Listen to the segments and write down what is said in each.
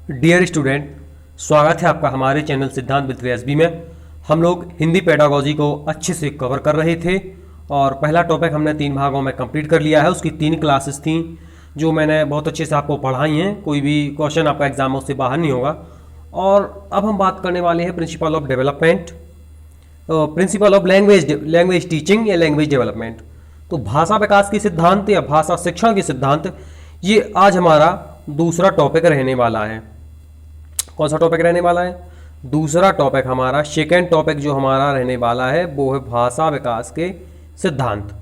Dear student, स्वागत है आपका हमारे चैनल सिद्धांत विद एसबी में। हम लोग हिंदी पेडागोजी को अच्छे से कवर कर रहे थे और पहला टॉपिक हमने 3 भागों में कंप्लीट कर लिया है। उसकी 3 क्लासेस थी जो मैंने बहुत अच्छे से आपको पढ़ाई हैं। कोई भी क्वेश्चन आपका एग्जाम में उससे बाहर नहीं होगा। और अब हम बात करने वाले हैं principle of development, principle of language teaching या लैंग्वेज डेवलपमेंट। तो भाषा विकास की सिद्धांत या भाषा शिक्षण की सिद्धांत, ये आज हमारा दूसरा टॉपिक रहने वाला है। कौन सा टॉपिक रहने वाला है? दूसरा टॉपिक हमारा, सेकेंड टॉपिक जो हमारा रहने वाला है वो है भाषा विकास के सिद्धांत।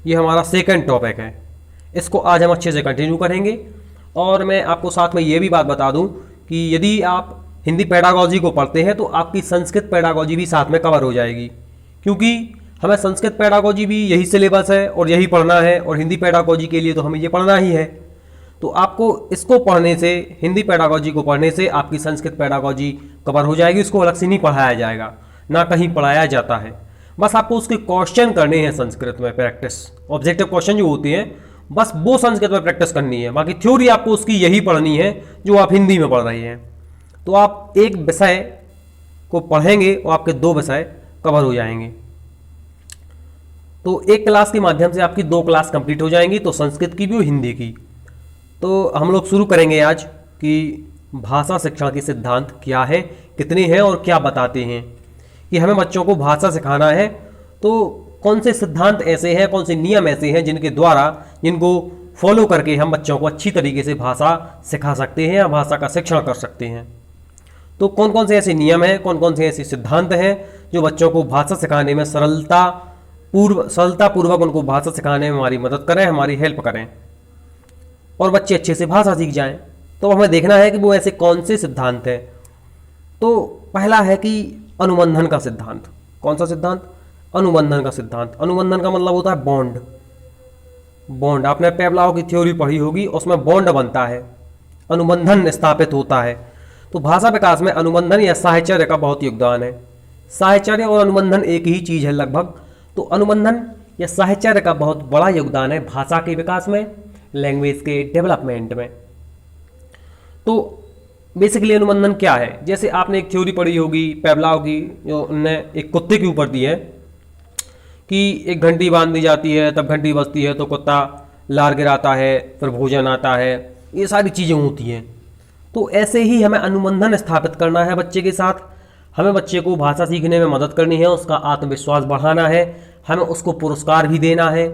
ये हमारा सेकेंड टॉपिक है। इसको आज हम अच्छे से कंटिन्यू करेंगे। और मैं आपको साथ में ये भी बात बता दूं कि यदि आप हिंदी पेडागोजी को पढ़ते हैं तो आपकी संस्कृत पेडागोजी भी साथ में कवर हो जाएगी, क्योंकि हमें संस्कृत पेडागोजी भी यही सिलेबस है और यही पढ़ना है, और हिंदी पेडागोजी के लिए तो हमें ये पढ़ना ही है। तो आपको इसको पढ़ने से, हिंदी पेडागोजी को पढ़ने से आपकी संस्कृत पेडागोजी कवर हो जाएगी। इसको अलग से नहीं पढ़ाया जाएगा, ना कहीं पढ़ाया जाता है। बस आपको उसके क्वेश्चन करने हैं संस्कृत में, प्रैक्टिस ऑब्जेक्टिव क्वेश्चन जो होते हैं, बस वो संस्कृत में प्रैक्टिस करनी है। बाकी थ्योरी आपको उसकी यही पढ़नी है जो आप हिंदी में पढ़ रहे हैं। तो आप एक विषय को पढ़ेंगे और आपके 2 विषय कवर हो जाएंगे। तो एक क्लास के माध्यम से आपकी 2 क्लास कंप्लीट हो जाएंगी, तो संस्कृत की भी और हिंदी की। तो हम लोग शुरू करेंगे आज कि भाषा शिक्षण के सिद्धांत क्या है, कितने हैं और क्या बताते हैं। कि हमें बच्चों को भाषा सिखाना है तो कौन से सिद्धांत ऐसे हैं, कौन से नियम ऐसे हैं जिनको फॉलो करके हम बच्चों को अच्छी तरीके से भाषा सिखा सकते हैं या भाषा का शिक्षण कर सकते हैं। तो कौन कौन से ऐसे नियम हैं, कौन कौन से ऐसे सिद्धांत हैं जो बच्चों को भाषा सिखाने में सरलतापूर्वक उनको भाषा सिखाने में हमारी मदद करें, हमारी हेल्प करें और बच्चे अच्छे से भाषा सीख जाएं। तो हमें देखना है कि वो ऐसे कौन से सिद्धांत हैं। तो पहला है कि अनुबंधन का सिद्धांत। कौन सा सिद्धांत? अनुबंधन का सिद्धांत। अनुबंधन का मतलब होता है बॉन्ड। बॉन्ड, आपने पेवलाव की थ्योरी पढ़ी होगी, उसमें बॉन्ड बनता है, अनुबंधन स्थापित होता है। तो भाषा विकास में अनुबंधन या साहचर्य का बहुत योगदान है। साहचर्य और अनुबंधन एक ही चीज़ है लगभग। तो अनुबंधन या साहचर्य का बहुत बड़ा योगदान है भाषा के विकास में, लैंग्वेज के डेवलपमेंट में। तो बेसिकली अनुबंधन क्या है? जैसे आपने एक थ्योरी पढ़ी होगी पेवलाव की, जो उन्होंने एक कुत्ते के ऊपर दी है कि एक घंटी बांध दी जाती है, तब घंटी बजती है तो कुत्ता लार गिराता है, फिर भोजन आता है, ये सारी चीज़ें होती हैं। तो ऐसे ही हमें अनुबंधन स्थापित करना है बच्चे के साथ। हमें बच्चे को भाषा सीखने में मदद करनी है, उसका आत्मविश्वास बढ़ाना है, हमें उसको पुरस्कार भी देना है।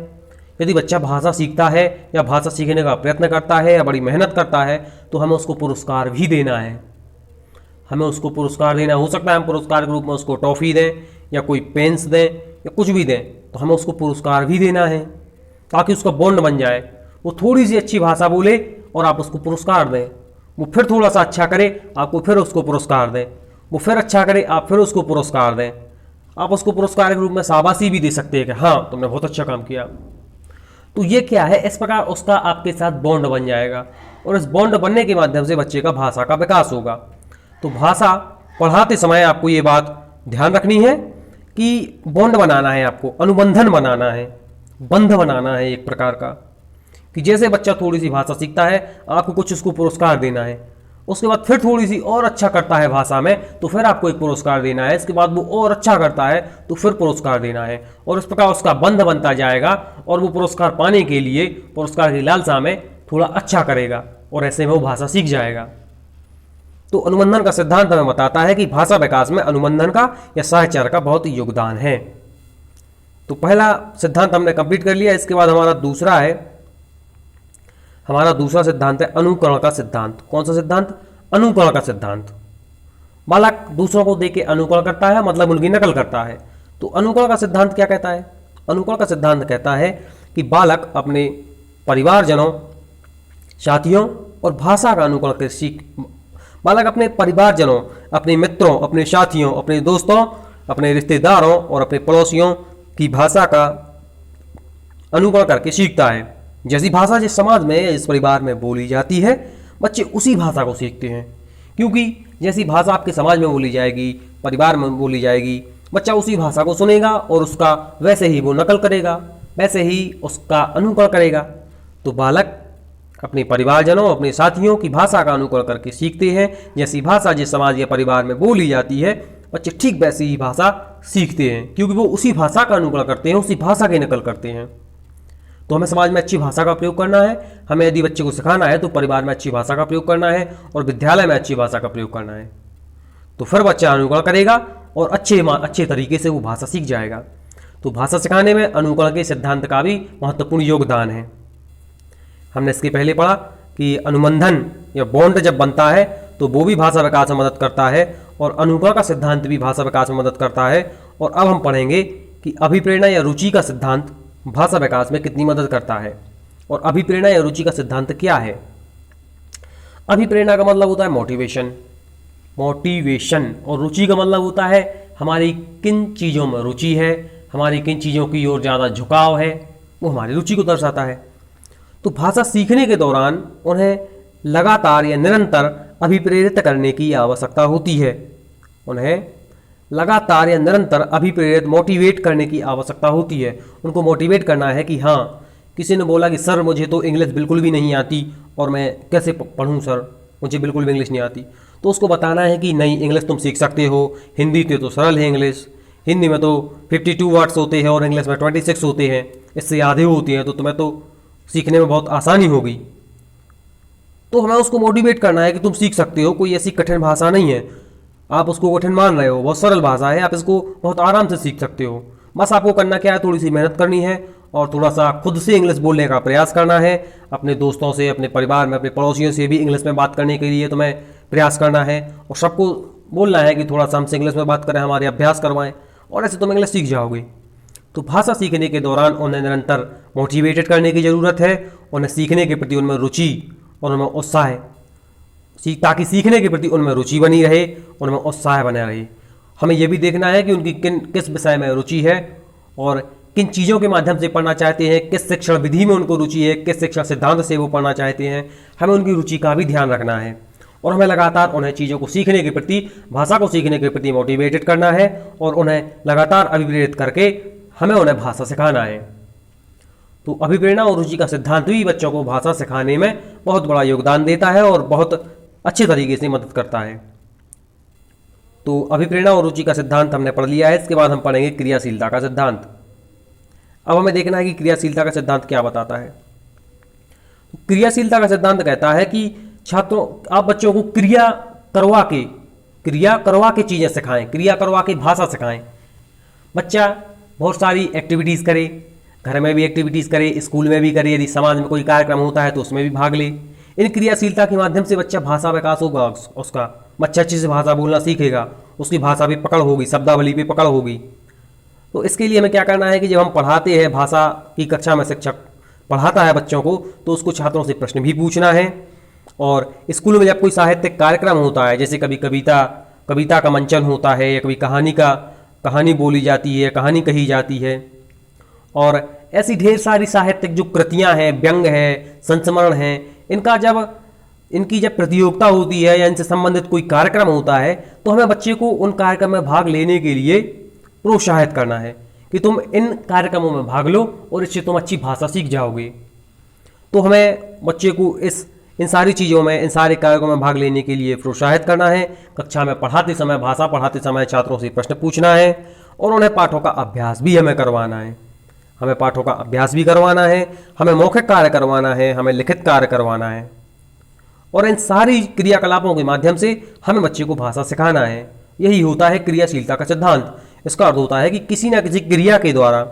यदि बच्चा भाषा सीखता है या भाषा सीखने का प्रयत्न करता है या बड़ी मेहनत करता है तो हमें उसको पुरस्कार भी देना है। हमें उसको पुरस्कार देना, हो सकता है हम पुरस्कार के रूप में उसको टॉफ़ी दें या कोई पेन्स दें या कुछ भी दें, तो हमें उसको पुरस्कार भी देना है ताकि उसका बॉन्ड बन जाए। वो थोड़ी सी अच्छी भाषा बोले और आप उसको पुरस्कार दें, वो फिर थोड़ा सा अच्छा करे, आपको फिर उसको पुरस्कार दें, वो फिर अच्छा करे, आप फिर उसको पुरस्कार दें। आप उसको पुरस्कार के रूप में शाबाशी भी दे सकते हैं कि हाँ तुमने बहुत अच्छा काम किया। तो ये क्या है, इस प्रकार उसका आपके साथ बॉन्ड बन जाएगा और इस बॉन्ड बनने के माध्यम से बच्चे का भाषा का विकास होगा। तो भाषा पढ़ाते समय आपको ये बात ध्यान रखनी है कि बॉन्ड बनाना है, आपको अनुबंधन बनाना है, बंध बनाना है एक प्रकार का। कि जैसे बच्चा थोड़ी सी भाषा सीखता है, आपको कुछ उसको पुरस्कार देना है, उसके बाद फिर थोड़ी सी और अच्छा करता है भाषा में तो फिर आपको एक पुरस्कार देना है, इसके बाद वो और अच्छा करता है तो फिर पुरस्कार देना है, और इस प्रकार उसका बंध बनता जाएगा और वो पुरस्कार पाने के लिए पुरस्कार की लालसा में थोड़ा अच्छा करेगा और ऐसे में वो भाषा सीख जाएगा। तो अनुबंधन का सिद्धांत हमें बताता है कि भाषा विकास में अनुबंधन का या साहचर्य का बहुत योगदान है। तो पहला सिद्धांत हमने कंप्लीट कर लिया। इसके बाद हमारा दूसरा सिद्धांत है अनुकरण का सिद्धांत। कौन सा सिद्धांत? अनुकरण का सिद्धांत। बालक दूसरों को देख के अनुकरण करता है, मतलब उनकी नकल करता है। तो अनुकरण का सिद्धांत क्या कहता है? अनुकरण का सिद्धांत कहता है कि बालक अपने परिवारजनों, साथियों और भाषा का अनुकरण कर बालक अपने परिवारजनों, अपने मित्रों, अपने साथियों, अपने दोस्तों, अपने रिश्तेदारों और अपने पड़ोसियों की भाषा का अनुकरण करके सीखता है। जैसी भाषा जिस समाज में या जिस परिवार में बोली जाती है, बच्चे उसी भाषा को सीखते हैं, क्योंकि जैसी भाषा आपके समाज में बोली जाएगी, परिवार में बोली जाएगी, बच्चा उसी भाषा को सुनेगा और उसका वैसे ही वो नकल करेगा, वैसे ही उसका अनुकरण करेगा। तो बालक अपने परिवारजनों, अपने साथियों की भाषा का अनुकरण करके सीखते हैं। जैसी भाषा जिस समाज या परिवार में बोली जाती है, बच्चे ठीक वैसी ही भाषा सीखते हैं, क्योंकि वो उसी भाषा का अनुकरण करते हैं, उसी भाषा की नकल करते हैं। तो हमें समाज में अच्छी भाषा का प्रयोग करना है। हमें यदि बच्चे को सिखाना है तो परिवार में अच्छी भाषा का प्रयोग करना है और विद्यालय में अच्छी भाषा का प्रयोग करना है। तो फिर बच्चा अनुकरण करेगा और अच्छे तरीके से वो भाषा सीख जाएगा। तो भाषा सिखाने में अनुकरण के सिद्धांत का भी महत्वपूर्ण योगदान है। हमने इसके पहले पढ़ा कि अनुबंधन या बॉन्ड जब बनता है तो वो भी भाषा विकास में मदद करता है और अनुकरण का सिद्धांत भी भाषा विकास में मदद करता है। और अब हम पढ़ेंगे कि अभिप्रेरणा या रुचि का सिद्धांत भाषा विकास में कितनी मदद करता है और अभिप्रेरणा या रुचि का सिद्धांत क्या है। अभिप्रेरणा का मतलब होता है मोटिवेशन, और रुचि का मतलब होता है हमारी किन चीज़ों में रुचि है, हमारी किन चीज़ों की ओर ज़्यादा झुकाव है, वो हमारी रुचि को दर्शाता है। तो भाषा सीखने के दौरान उन्हें लगातार या निरंतर अभिप्रेरित करने की आवश्यकता होती है। उन्हें लगातार या निरंतर अभिप्रेरित मोटिवेट करने की आवश्यकता होती है। उनको मोटिवेट करना है कि हाँ, किसी ने बोला कि सर मुझे तो इंग्लिश बिल्कुल भी नहीं आती और मैं कैसे पढ़ूँ सर, मुझे बिल्कुल भी इंग्लिश नहीं आती। तो उसको बताना है कि नहीं, इंग्लिश तुम सीख सकते हो, हिंदी तो सरल है इंग्लिश, हिंदी में तो 52 वर्ड्स होते हैं और इंग्लिश में 26 होते हैं, इससे आधे होते हैं, तो तुम्हें तो सीखने में बहुत आसानी होगी। तो हमें उसको मोटिवेट करना है कि तुम सीख सकते हो, कोई ऐसी कठिन भाषा नहीं है, आप उसको कठिन मान रहे हो, बहुत सरल भाषा है, आप इसको बहुत आराम से सीख सकते हो। बस आपको करना क्या है, थोड़ी सी मेहनत करनी है और थोड़ा सा खुद से इंग्लिश बोलने का प्रयास करना है। अपने दोस्तों से, अपने परिवार में, अपने पड़ोसियों से भी इंग्लिश में बात करने के लिए तुम्हें प्रयास करना है और सबको बोलना है कि थोड़ा सा हमसे इंग्लिश में बात करें, हमारे अभ्यास करवाएं, और ऐसे तुम इंग्लिश सीख जाओगे। तो भाषा सीखने के दौरान उन्हें निरंतर मोटिवेटेड करने की ज़रूरत है, उन्हें सीखने के प्रति उनमें रुचि और उनमें उत्साह, ताकि सीखने के प्रति उनमें रुचि बनी रहे, उनमें उत्साह बना रहे। हमें यह भी देखना है कि उनकी किस विषय में रुचि है और किन चीज़ों के माध्यम से पढ़ना चाहते हैं, किस शिक्षण विधि में उनको रुचि है, किस शिक्षण सिद्धांत से वो पढ़ना चाहते हैं। हमें उनकी रुचि का भी ध्यान रखना है और हमें लगातार उन्हें चीज़ों को सीखने के प्रति, भाषा को सीखने के प्रति मोटिवेटेड करना है और उन्हें लगातार अभिप्रेरित करके हमें उन्हें भाषा सिखाना है। तो अभिप्रेरणा और रुचि का सिद्धांत भी बच्चों को भाषा सिखाने में बहुत बड़ा योगदान देता है और बहुत अच्छे तरीके से मदद करता है। तो अभिप्रेरणा और रुचि का सिद्धांत हमने पढ़ लिया है। इसके बाद हम पढ़ेंगे क्रियाशीलता का सिद्धांत। अब हमें देखना है कि क्रियाशीलता का सिद्धांत क्या बताता है। क्रियाशीलता का सिद्धांत कहता है कि छात्रों, आप बच्चों को क्रिया करवा के चीज़ें सिखाएं, क्रिया करवा के भाषा सिखाएं। बच्चा बहुत सारी एक्टिविटीज़ करे, घर में भी एक्टिविटीज़ करे, स्कूल में भी करे, यदि समाज में कोई कार्यक्रम होता है तो उसमें भी भाग ले। इन क्रियाशीलता के माध्यम से बच्चा भाषा विकास होगा, उसका बच्चा अच्छे से भाषा बोलना सीखेगा, उसकी भाषा भी पकड़ होगी, शब्दावली भी पकड़ होगी। तो इसके लिए हमें क्या करना है कि जब हम पढ़ाते हैं, भाषा की कक्षा में शिक्षक पढ़ाता है बच्चों को, तो उसको छात्रों से प्रश्न भी पूछना है। और स्कूल में जब कोई साहित्यिक कार्यक्रम होता है, जैसे कभी कविता का मंचन होता है या कभी कहानी बोली जाती है, कहानी कही जाती है, और ऐसी ढेर सारी साहित्यिक जो कृतियाँ हैं, व्यंग है, संस्मरण हैं, इनकी जब प्रतियोगिता होती है या इनसे संबंधित कोई कार्यक्रम होता है, तो हमें बच्चे को उन कार्यक्रम में भाग लेने के लिए प्रोत्साहित करना है कि तुम इन कार्यक्रमों में भाग लो और इससे तुम अच्छी भाषा सीख जाओगे। तो हमें बच्चे को इन सारी चीज़ों में, इन सारे कार्यक्रमों में भाग लेने के लिए प्रोत्साहित करना है। कक्षा में पढ़ाते समय, भाषा पढ़ाते समय छात्रों से प्रश्न पूछना है और उन्हें पाठों का अभ्यास भी हमें करवाना है। हमें पाठों का अभ्यास भी करवाना है, हमें मौखिक कार्य करवाना है, हमें लिखित कार्य करवाना है, और इन सारी क्रियाकलापों के माध्यम से हमें बच्चे को भाषा सिखाना है। यही होता है क्रियाशीलता का सिद्धांत। इसका अर्थ होता है कि किसी न किसी क्रिया के द्वारा,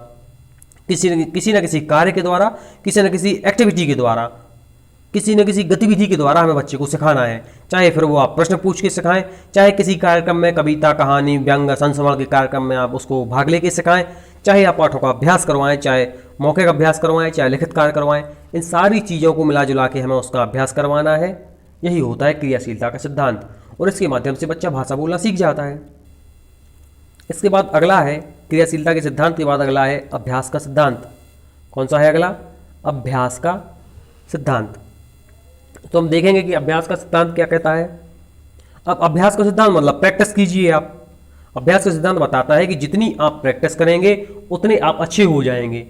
किसी न किसी कार्य के द्वारा, किसी न किसी एक्टिविटी के द्वारा, किसी न किसी गतिविधि के द्वारा हमें बच्चे को सिखाना है। चाहे फिर वो आप प्रश्न पूछ के सिखाएं, चाहे किसी कार्यक्रम में कविता, कहानी, व्यंग, संस्मरण के कार्यक्रम में आप उसको भाग लेके सिखाएं, चाहे आप पाठों का अभ्यास करवाएं, चाहे मौखिक अभ्यास करवाएं, चाहे लिखित कार्य करवाएं, इन सारी चीज़ों को मिला जुला के हमें उसका अभ्यास करवाना है। यही होता है क्रियाशीलता का सिद्धांत, और इसके माध्यम से बच्चा भाषा बोलना सीख जाता है। इसके बाद अगला है, क्रियाशीलता के सिद्धांत के बाद अगला है अभ्यास का सिद्धांत। कौन सा है अगला? अभ्यास का सिद्धांत। तो हम देखेंगे कि अभ्यास का सिद्धांत क्या कहता है। अब अभ्यास का सिद्धांत मतलब प्रैक्टिस कीजिए आप। अभ्यास का सिद्धांत बताता है कि जितनी आप प्रैक्टिस करेंगे उतने आप अच्छे हो जाएंगे।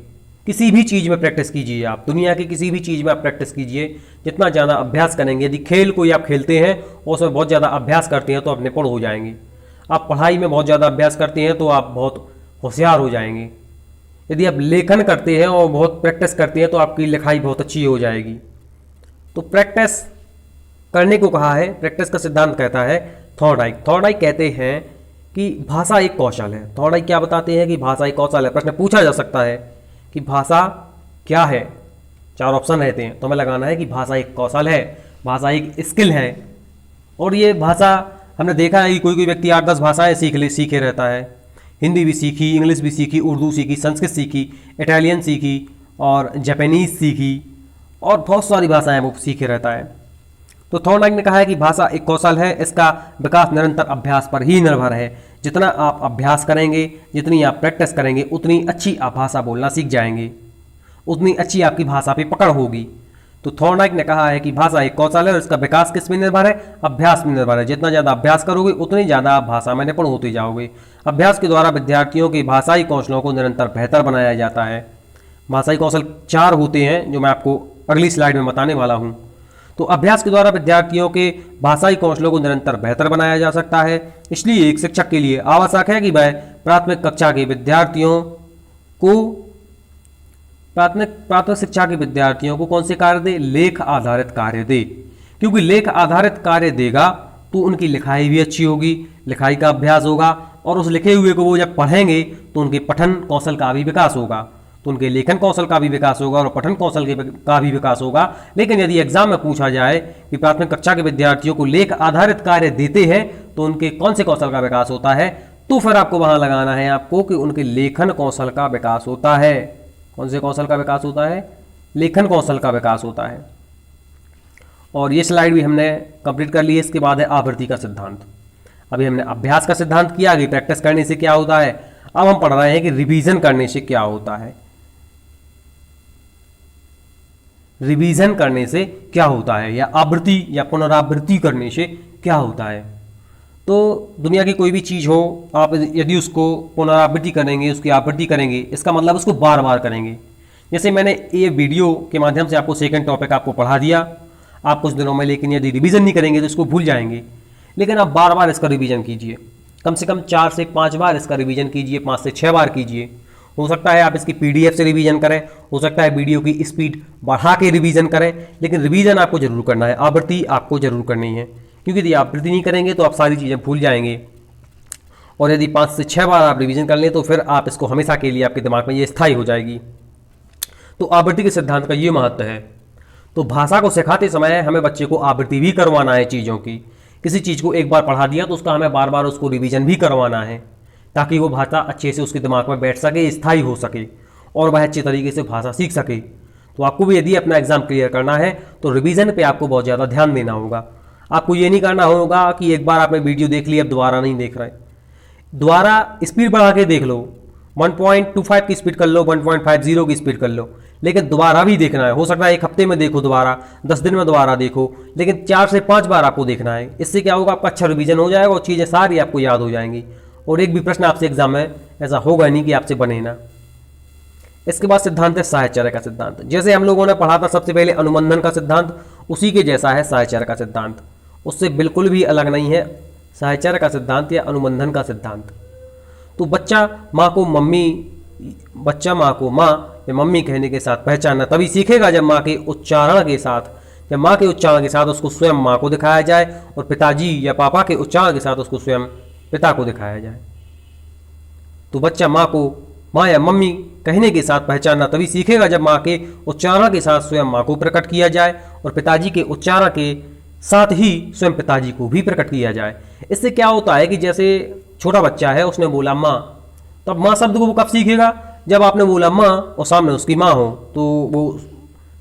किसी भी चीज़ में प्रैक्टिस कीजिए, आप दुनिया की किसी भी चीज़ में आप प्रैक्टिस कीजिए। जितना ज़्यादा अभ्यास करेंगे, यदि खेल कोई आप खेलते हैं और उसमें बहुत ज़्यादा अभ्यास करते हैं तो आप निपुण हो जाएंगे। आप पढ़ाई में बहुत ज़्यादा अभ्यास करते हैं तो आप बहुत होशियार हो जाएंगे। यदि आप लेखन करते हैं और बहुत प्रैक्टिस करते हैं तो आपकी लिखाई बहुत अच्छी हो जाएगी। तो प्रैक्टिस करने को कहा है, प्रैक्टिस का सिद्धांत कहता है थॉर्नडाइक। थॉर्नडाइक कहते हैं कि भाषा एक कौशल है। थॉर्नडाइक क्या बताते हैं कि भाषा एक कौशल है। प्रश्न पूछा जा सकता है कि भाषा क्या है, 4 ऑप्शन रहते हैं, तो हमें लगाना है कि भाषा एक कौशल है, भाषा एक स्किल है। और ये भाषा हमने देखा है कि कोई कोई व्यक्ति 8-10 भाषाएं सीखे रहता है। हिंदी भी सीखी, इंग्लिश भी सीखी, उर्दू सीखी, संस्कृत सीखी, इटालियन सीखी और जापानीज सीखी और बहुत सारी भाषाएं वो सीखे रहता है। तो थॉर्नडाइक ने कहा है कि भाषा एक कौशल है, इसका विकास निरंतर अभ्यास पर ही निर्भर है। जितना आप अभ्यास करेंगे, जितनी आप प्रैक्टिस करेंगे, उतनी अच्छी आप भाषा बोलना सीख जाएंगे, उतनी अच्छी आपकी भाषा पे पकड़ होगी। तो थॉर्नडाइक ने कहा है कि भाषा एक कौशल है और इसका विकास किस में निर्भर है? अभ्यास में निर्भर है। जितना ज़्यादा अभ्यास करोगे उतनी ज़्यादा आप भाषा में निपुण होते जाओगे। अभ्यास के द्वारा विद्यार्थियों के भाषाई कौशलों को निरंतर बेहतर बनाया जाता है। भाषाई कौशल 4 होते हैं जो मैं आपको अगली स्लाइड में बताने वाला हूँ। तो अभ्यास के द्वारा विद्यार्थियों के भाषाई कौशलों को निरंतर बेहतर बनाया जा सकता है। इसलिए एक शिक्षक के लिए आवश्यक है कि वह प्राथमिक कक्षा के विद्यार्थियों को प्राथमिक शिक्षा के विद्यार्थियों को कौन से कार्य दे? लेख आधारित कार्य दे। क्योंकि लेख आधारित कार्य देगा तो उनकी लिखाई भी अच्छी होगी, लिखाई का अभ्यास होगा और उस लिखे हुए को वो जब पढ़ेंगे तो उनके पठन कौशल का भी विकास होगा, तो उनके लेखन कौशल का भी विकास होगा और पठन कौशल का भी विकास होगा। लेकिन यदि एग्जाम में पूछा जाए कि प्राथमिक कक्षा के विद्यार्थियों को लेख आधारित कार्य देते हैं तो उनके कौन से कौशल का विकास होता है, तो फिर आपको वहां लगाना है आपको कि उनके लेखन कौशल का विकास होता है। कौन से कौशल का विकास होता है? लेखन कौशल का विकास होता है। और ये स्लाइड भी हमने कंप्लीट कर ली है। इसके बाद है आवृत्ति का सिद्धांत। अभी हमने अभ्यास का सिद्धांत किया कि प्रैक्टिस करने से क्या होता है। अब हम पढ़ रहे हैं कि रिवीजन करने से क्या होता है। रिवीजन करने से क्या होता है या आवृत्ति या पुनरावृत्ति करने से क्या होता है। तो दुनिया की कोई भी चीज़ हो, आप यदि उसको पुनरावृत्ति करेंगे, उसकी आवृत्ति करेंगे, इसका मतलब उसको बार बार करेंगे। जैसे मैंने ये वीडियो के माध्यम से आपको सेकंड टॉपिक आपको पढ़ा दिया आप कुछ दिनों में, लेकिन यदि रिवीजन नहीं करेंगे तो इसको भूल जाएंगे। लेकिन आप बार बार इसका रिवीजन कीजिए, कम से कम 4 से 5 बार इसका रिवीजन कीजिए, 5 से 6 बार कीजिए। हो सकता है आप इसकी PDF से रिवीजन करें, हो सकता है वीडियो की स्पीड बढ़ा के रिवीजन करें, लेकिन रिवीजन आपको जरूर करना है, आवृत्ति आपको जरूर करनी है। क्योंकि यदि आवृत्ति नहीं करेंगे तो आप सारी चीज़ें भूल जाएंगे। और यदि 5 से 6 बार आप रिवीजन कर लें तो फिर आप इसको हमेशा के लिए आपके दिमाग में ये स्थायी हो जाएगी। तो आवृत्ति के सिद्धांत का ये महत्व है। तो भाषा को सिखाते समय हमें बच्चे को आवृत्ति भी करवाना है चीज़ों की। किसी चीज़ को एक बार पढ़ा दिया तो उसका हमें बार बार उसको रिवीजन भी करवाना है, ताकि वो भाषा अच्छे से उसके दिमाग में बैठ सके, स्थायी हो सके और वह अच्छे तरीके से भाषा सीख सके। तो आपको भी यदि अपना एग्जाम क्लियर करना है तो रिवीजन पे आपको बहुत ज़्यादा ध्यान देना होगा। आपको ये नहीं करना होगा कि एक बार आपने वीडियो देख ली अब दोबारा नहीं देख रहे, दोबारा स्पीड बढ़ा के देख लो, 1.25 की स्पीड कर लो, 1.50 की स्पीड कर लो, लेकिन दोबारा भी देखना है। हो सकता है 1 हफ्ते में देखो, दोबारा 10 दिन में दोबारा देखो, लेकिन 4 से 5 बार आपको देखना है। इससे क्या होगा, आपका अच्छा रिवीजन हो जाएगा और चीज़ें सारी आपको याद हो जाएंगी और एक भी प्रश्न आपसे एग्जाम में ऐसा होगा नहीं कि आपसे बने ना। इसके बाद सिद्धांत है साहचर्य का सिद्धांत। जैसे हम लोगों ने पढ़ा था सबसे पहले अनुबंधन का सिद्धांत, उसी के जैसा है साहचर्य का सिद्धांत, उससे बिल्कुल भी अलग नहीं है साहचर्य का सिद्धांत या अनुबंधन का सिद्धांत। तो बच्चा माँ को माँ या मम्मी कहने के साथ पहचानना तभी सीखेगा जब माँ के उच्चारण के साथ उसको स्वयं माँ को दिखाया जाए और पिताजी या पापा के उच्चारण के साथ उसको स्वयं पिता को दिखाया जाए। तो बच्चा माँ या मम्मी कहने के साथ पहचानना तभी सीखेगा जब माँ के उच्चारण के साथ स्वयं माँ को प्रकट किया जाए और पिताजी के उच्चारण के साथ ही स्वयं पिताजी को भी प्रकट किया जाए। इससे क्या होता है कि जैसे छोटा बच्चा है, उसने बोला माँ, तब माँ शब्द को वो कब सीखेगा, जब आपने बोला माँ और सामने उसकी माँ हो तो वो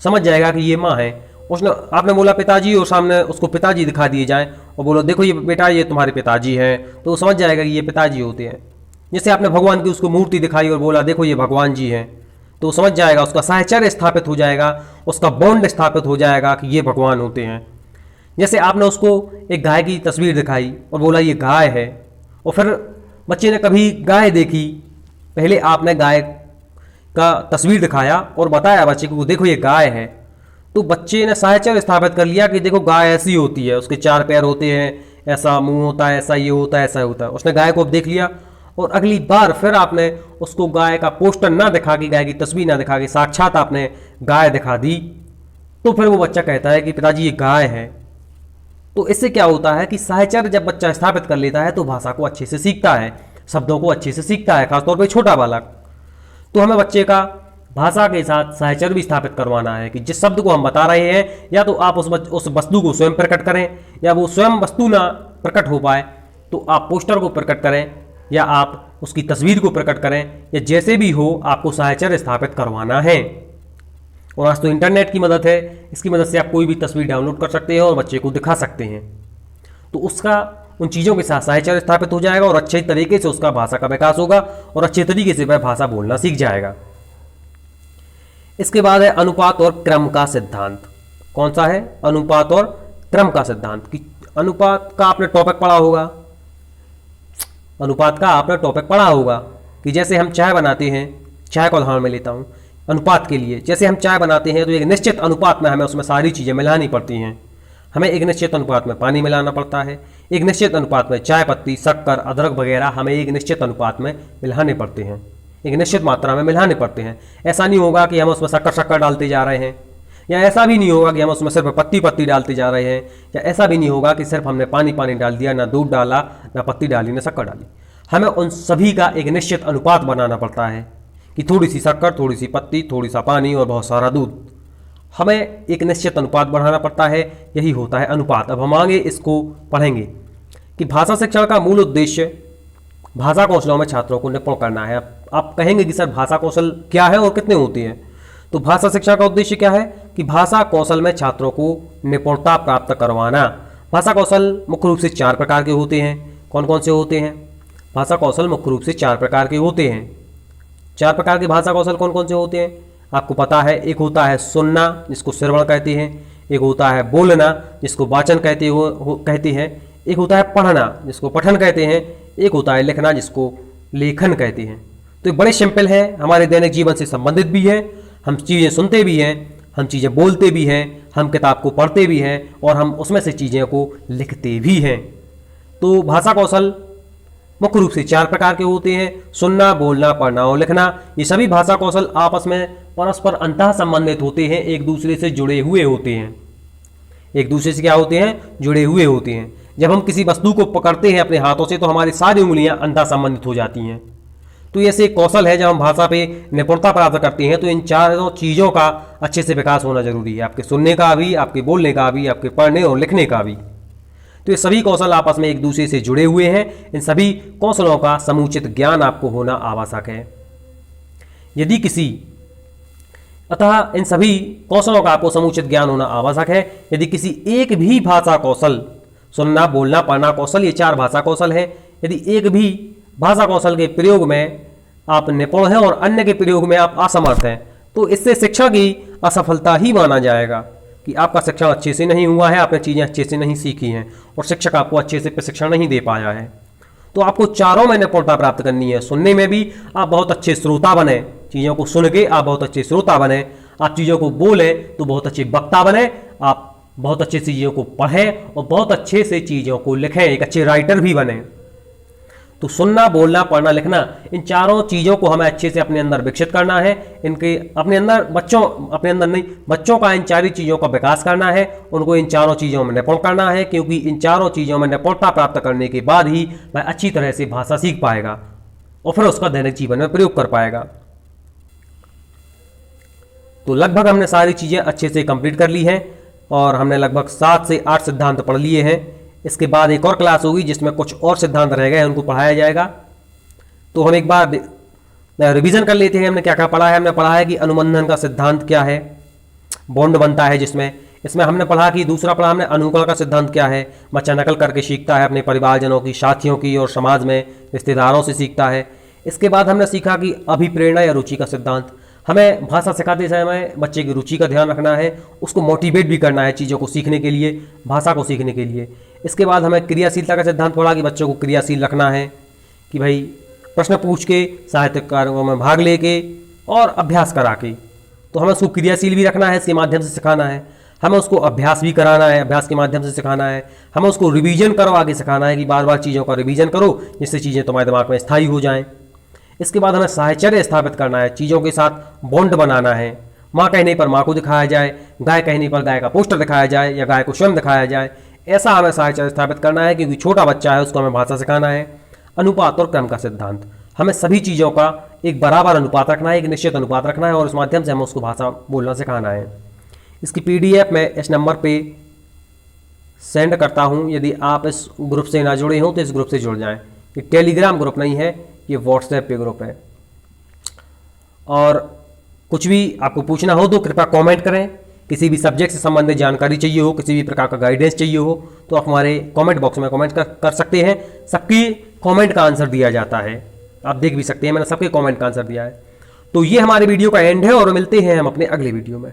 समझ जाएगा कि ये माँ है। आपने बोला पिताजी और सामने उसको पिताजी दिखा दिए जाए और बोलो देखो ये बेटा ये तुम्हारे पिताजी हैं, तो वो समझ जाएगा कि ये पिताजी होते हैं। जैसे आपने भगवान की उसको मूर्ति दिखाई और बोला देखो ये भगवान जी हैं, तो वो समझ जाएगा, उसका साहचर्य स्थापित हो जाएगा, उसका बॉन्ड स्थापित हो जाएगा कि ये भगवान होते हैं। जैसे आपने उसको एक गाय की तस्वीर दिखाई और बोला ये गाय है, और फिर बच्चे ने कभी गाय देखी, पहले आपने गाय का तस्वीर दिखाया और बताया बच्चे को देखो ये गाय है, तो बच्चे ने साहचर्य स्थापित कर लिया कि देखो गाय ऐसी होती है, उसके 4 पैर होते हैं, ऐसा मुंह होता है, ऐसा ये होता है, ऐसा होता है। उसने गाय को अब देख लिया और अगली बार फिर आपने उसको गाय का पोस्टर ना दिखा के, गाय की तस्वीर ना दिखा के साक्षात आपने गाय दिखा दी, तो फिर वो बच्चा कहता है कि पिताजी ये गाय है। तो इससे क्या होता है कि साहचर्य जब बच्चा स्थापित कर लेता है तो भाषा को अच्छे से सीखता है, शब्दों को अच्छे से सीखता है, खासतौर पर छोटा बालक। तो हमें बच्चे का भाषा के साथ साहचर्य भी स्थापित करवाना है कि जिस शब्द को हम बता रहे हैं या तो आप उस वस्तु को स्वयं प्रकट करें, या वो स्वयं वस्तु ना प्रकट हो पाए तो आप पोस्टर को प्रकट करें या आप उसकी तस्वीर को प्रकट करें, या जैसे भी हो आपको साहचर्य स्थापित करवाना है। और आज तो इंटरनेट की मदद है, इसकी मदद से आप कोई भी तस्वीर डाउनलोड कर सकते हैं और बच्चे को दिखा सकते हैं। तो उसका उन चीज़ों के साथ साहचर्य स्थापित हो जाएगा और अच्छे तरीके से उसका भाषा का विकास होगा और अच्छे तरीके से वह भाषा बोलना सीख जाएगा। इसके बाद है अनुपात और क्रम का सिद्धांत। कौन सा है? अनुपात और क्रम का सिद्धांत। कि अनुपात का आपने टॉपिक पढ़ा होगा, अनुपात का आपने टॉपिक पढ़ा होगा कि जैसे हम चाय बनाते हैं, चाय का उदाहरण मैं लेता हूँ अनुपात के लिए। जैसे हम चाय बनाते हैं तो एक निश्चित अनुपात में हमें उसमें सारी चीज़ें मिलानी पड़ती हैं। हमें एक निश्चित अनुपात में पानी मिलाना पड़ता है, एक निश्चित अनुपात में चाय पत्ती, शक्कर, अदरक वगैरह हमें एक निश्चित अनुपात में मिलाने पड़ते हैं, एक निश्चित मात्रा में मिलाने पड़ते हैं। ऐसा नहीं होगा कि हम उसमें शक्कर डालते जा रहे हैं, या ऐसा भी नहीं होगा कि हम उसमें सिर्फ पत्ती डालते जा रहे हैं, या ऐसा भी नहीं होगा कि सिर्फ हमने पानी डाल दिया, ना दूध डाला, ना पत्ती डाली, ना शक्कर डाली। हमें उन सभी का एक निश्चित अनुपात बनाना पड़ता है कि थोड़ी सी शक्कर, थोड़ी सी पत्ती, थोड़ी सा पानी और बहुत सारा दूध, हमें एक निश्चित अनुपात बढ़ाना पड़ता है। यही होता है अनुपात। अब हम आगे इसको पढ़ेंगे कि भाषा शिक्षण का मूल उद्देश्य भाषा कौशलों में छात्रों को निपुण करना है। आप कहेंगे कि सर भाषा कौशल क्या है और कितने होते हैं? तो भाषा शिक्षा का उद्देश्य क्या है कि भाषा कौशल में छात्रों को निपुणता प्राप्त करवाना। भाषा कौशल मुख्य रूप से 4 प्रकार के होते हैं। कौन कौन से होते हैं? भाषा कौशल मुख्य रूप से 4 प्रकार के होते हैं। 4 प्रकार के भाषा कौशल कौन कौन से होते हैं आपको पता है? एक होता है सुनना, जिसको श्रवण कहते हैं। एक होता है बोलना, जिसको वाचन कहते हैं। एक होता है पढ़ना, जिसको पठन कहते हैं। एक होता है लिखना, जिसको लेखन कहते हैं। तो ये बड़े सिंपल है, हमारे दैनिक जीवन से संबंधित भी है। हम चीज़ें सुनते भी हैं, हम चीज़ें बोलते भी हैं, हम किताब को पढ़ते भी हैं और हम उसमें से चीज़ों को लिखते भी हैं। तो भाषा कौशल मुख्य रूप से 4 प्रकार के होते हैं: सुनना, बोलना, पढ़ना और लिखना। ये सभी भाषा कौशल आपस में परस्पर अंतः संबंधित होते हैं, एक दूसरे से जुड़े हुए होते हैं। एक दूसरे से क्या होते हैं? जुड़े हुए होते हैं। जब हम किसी वस्तु को पकड़ते हैं अपने हाथों से तो हमारी सारी उंगलियां अंतः संबंधित हो जाती हैं। तो ये ऐसे एक कौशल है, जब हम भाषा पे निपुणता प्राप्त करते हैं तो इन 4 चीज़ों का अच्छे से विकास होना जरूरी है। आपके सुनने का भी, आपके बोलने का भी, आपके पढ़ने और लिखने का भी। तो ये सभी कौशल आपस में एक दूसरे से जुड़े हुए हैं। इन सभी कौशलों का समुचित ज्ञान आपको होना आवश्यक है। अतः इन सभी कौशलों का आपको समुचित ज्ञान होना आवश्यक है। यदि किसी एक भी भाषा कौशल, सुनना, बोलना, पढ़ना कौशल, ये 4 भाषा कौशल हैं, यदि एक भी भाषा कौशल के प्रयोग में आप निपुण हैं और अन्य के प्रयोग में आप असमर्थ हैं, तो इससे शिक्षा की असफलता ही माना जाएगा कि आपका शिक्षण अच्छे से नहीं हुआ है, आपने चीज़ें अच्छे से नहीं सीखी हैं और शिक्षक आपको अच्छे से प्रशिक्षण नहीं दे पाया है। तो आपको चारों में निपुणता प्राप्त करनी है। सुनने में भी आप बहुत अच्छे श्रोता बने, चीज़ों को सुन के आप बहुत अच्छे श्रोता बने। आप चीज़ों को बोलें तो बहुत अच्छे वक्ता बने। आप बहुत अच्छे से चीज़ों को पढ़ें और बहुत अच्छे से चीज़ों को लिखें, एक अच्छे राइटर भी बने। तो सुनना, बोलना, पढ़ना, लिखना, इन 4 चीज़ों को हमें अच्छे से अपने अंदर विकसित करना है। इनके बच्चों का इन 4 चीज़ों का विकास करना है, उनको इन 4 चीज़ों में निपुण करना है, क्योंकि इन 4 चीज़ों में निपुणता प्राप्त करने के बाद ही वह अच्छी तरह से भाषा सीख पाएगा और फिर उसका दैनिक जीवन में प्रयोग कर पाएगा। तो लगभग हमने सारी चीज़ें अच्छे से कंप्लीट कर ली हैं और हमने लगभग 7 से 8 सिद्धांत पढ़ लिए हैं। इसके बाद एक और क्लास होगी जिसमें कुछ और सिद्धांत रह गए, उनको पढ़ाया जाएगा। तो हम एक बार रिवीजन कर लेते हैं, हमने क्या क्या पढ़ा है। हमने पढ़ा है कि अनुबंधन का सिद्धांत क्या है, बॉन्ड बनता है जिसमें, इसमें हमने पढ़ा कि दूसरा पढ़ा हमने अनुकरण का सिद्धांत क्या है, बच्चा नकल करके सीखता है, अपने परिवारजनों की, साथियों की और समाज में रिश्तेदारों से सीखता है। इसके बाद हमने सीखा कि अभिप्रेरणा या रुचि का सिद्धांत, हमें भाषा सिखाते समय बच्चे की रुचि का ध्यान रखना है, उसको मोटिवेट भी करना है चीज़ों को सीखने के लिए, भाषा को सीखने के लिए। इसके बाद हमें क्रियाशीलता का सिद्धांत पढ़ा कि बच्चों को क्रियाशील रखना है, कि भाई प्रश्न पूछ के, साहित्यिक कार्यों में भाग लेके और अभ्यास करा के। तो हमें उसको क्रियाशील भी रखना है, इसके माध्यम से सिखाना है, हमें उसको अभ्यास भी कराना है, अभ्यास के माध्यम से सिखाना है, हमें उसको रिवीजन करवा के सिखाना है कि बार बार चीज़ों का रिवीजन करो जिससे चीज़ें तुम्हारे दिमाग में स्थायी हो जाएं। इसके बाद हमें साहचर्य स्थापित करना है, चीज़ों के साथ बॉन्ड बनाना है। माँ कहने पर माँ को दिखाया जाए, गाय कहने पर गाय का पोस्टर दिखाया जाए या गाय को स्वयं दिखाया जाए, ऐसा हमें साहचर्य स्थापित करना है क्योंकि छोटा बच्चा है, उसको हमें भाषा सिखाना है। अनुपात और क्रम का सिद्धांत, हमें सभी चीज़ों का एक बराबर अनुपात रखना है, एक निश्चित अनुपात रखना है और उस माध्यम से हमें उसको भाषा बोलना सिखाना है। इसकी PDF मैं इस नंबर पे सेंड करता हूँ। यदि आप इस ग्रुप से ना जुड़े हों तो इस ग्रुप से जुड़ जाएं। ये टेलीग्राम ग्रुप नहीं है, ये व्हाट्सएप पे ग्रुप है। और कुछ भी आपको पूछना हो तो कृपया कमेंट करें। किसी भी सब्जेक्ट से संबंधित जानकारी चाहिए हो, किसी भी प्रकार का गाइडेंस चाहिए हो तो आप हमारे कमेंट बॉक्स में कमेंट कर सकते हैं। सबकी कमेंट का आंसर दिया जाता है, आप देख भी सकते हैं, मैंने सबके कमेंट का आंसर दिया है। तो ये हमारे वीडियो का एंड है और मिलते हैं हम अपने अगले वीडियो में।